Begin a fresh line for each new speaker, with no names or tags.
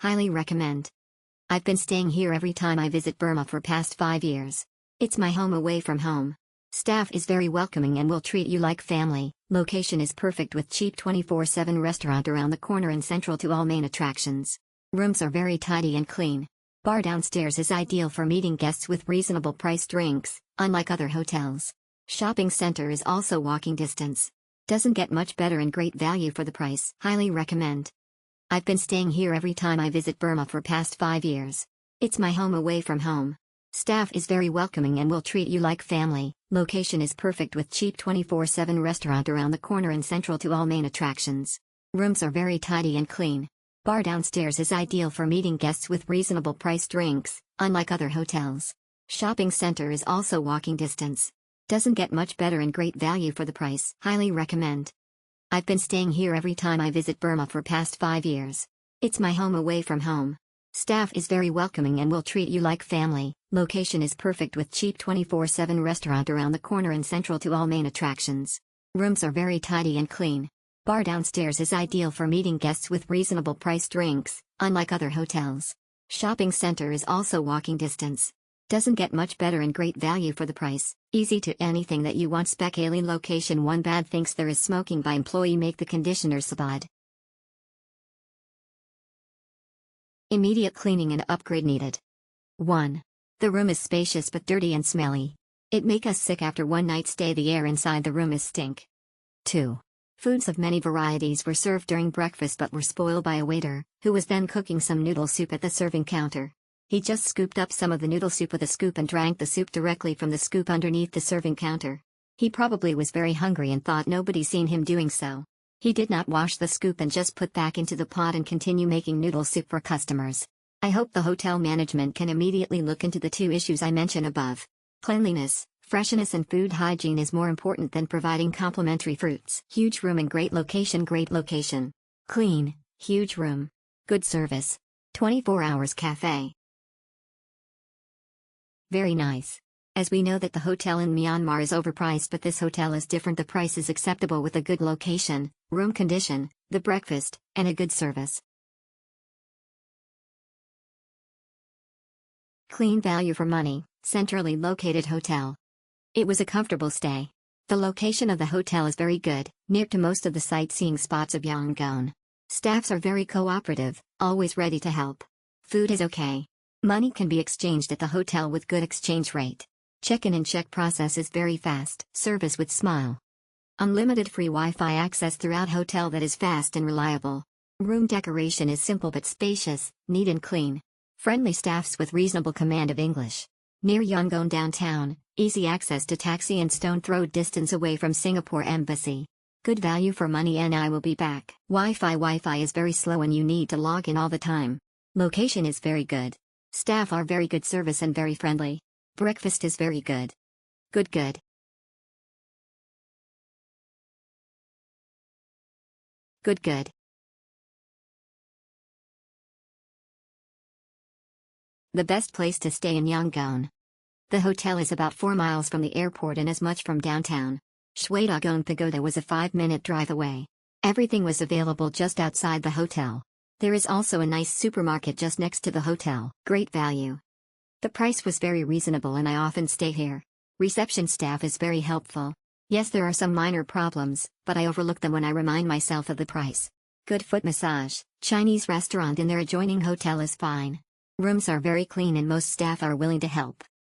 Highly recommend. I've been staying here every time I visit Burma for past 5 years. It's my home away from home. Staff is very welcoming and will treat you like family. Location is perfect with cheap 24/7 restaurant around the corner and central to all main attractions. Rooms are very tidy and clean. Bar downstairs is ideal for meeting guests with reasonable priced drinks, unlike other hotels. Shopping center is also walking distance. Doesn't get much better and great value for the price. Highly recommend. I've been staying here every time I visit Burma for past 5 years. It's my home away from home. Staff is very welcoming and will treat you like family. Location is perfect with cheap 24/7 restaurant around the corner and central to all main attractions. Rooms are very tidy and clean. Bar downstairs is ideal for meeting guests with reasonable priced drinks, unlike other hotels. Shopping center is also walking distance. Doesn't get much better and great value for the price. Highly recommend. I've been staying here every time I visit Burma for past 5 years. It's my home away from home. Staff is very welcoming and will treat you like family. Location is perfect with cheap 24/7 restaurant around the corner and central to all main attractions. Rooms are very tidy and clean. Bar downstairs is ideal for meeting guests with reasonable priced drinks, unlike other hotels. Shopping center is also walking distance. Doesn't get much better and great value for the price. Easy to anything that you want. Spec alien location. One bad thinks there is smoking by employee. Make the conditioners bad. Immediate cleaning and upgrade needed. 1. The room is spacious but dirty and smelly. It make us sick after one night stay. The air inside the room is stink. 2. Foods of many varieties were served during breakfast but were spoiled by a waiter, who was then cooking some noodle soup at the serving counter. He just scooped up some of the noodle soup with a scoop and drank the soup directly from the scoop underneath the serving counter. He probably was very hungry and thought nobody seen him doing so. He did not wash the scoop and just put back into the pot and continue making noodle soup for customers. I hope the hotel management can immediately look into the 2 issues I mentioned above. Cleanliness, freshness and food hygiene is more important than providing complimentary fruits. Huge room and great location. Great location. Clean, huge room. Good service. 24 hours cafe. Very nice. As we know that the hotel in Myanmar is overpriced, but this hotel is different. The price is acceptable with a good location, room condition, the breakfast, and a good service. Clean value for money, centrally located hotel. It was a comfortable stay. The location of the hotel is very good, near to most of the sightseeing spots of Yangon. Staffs are very cooperative, always ready to help. Food is okay. Money can be exchanged at the hotel with good exchange rate. Check-in and check process is very fast. Service with smile. Unlimited free Wi-Fi access throughout hotel that is fast and reliable. Room decoration is simple but spacious, neat and clean. Friendly staffs with reasonable command of English. Near Yangon downtown, easy access to taxi and stone throw distance away from Singapore Embassy. Good value for money and I will be back. Wi-Fi is very slow and you need to log in all the time. Location is very good. Staff are very good service and very friendly. Breakfast is very good. Good. Good. The best place to stay in Yangon. The hotel is about 4 miles from the airport and as much from downtown. Shwedagon Pagoda was a 5-minute drive away. Everything was available just outside the hotel. There is also a nice supermarket just next to the hotel. Great value. The price was very reasonable and I often stay here. Reception staff is very helpful. Yes, there are some minor problems, but I overlook them when I remind myself of the price. Good foot massage. Chinese restaurant in their adjoining hotel is fine. Rooms are very clean and most staff are willing to help.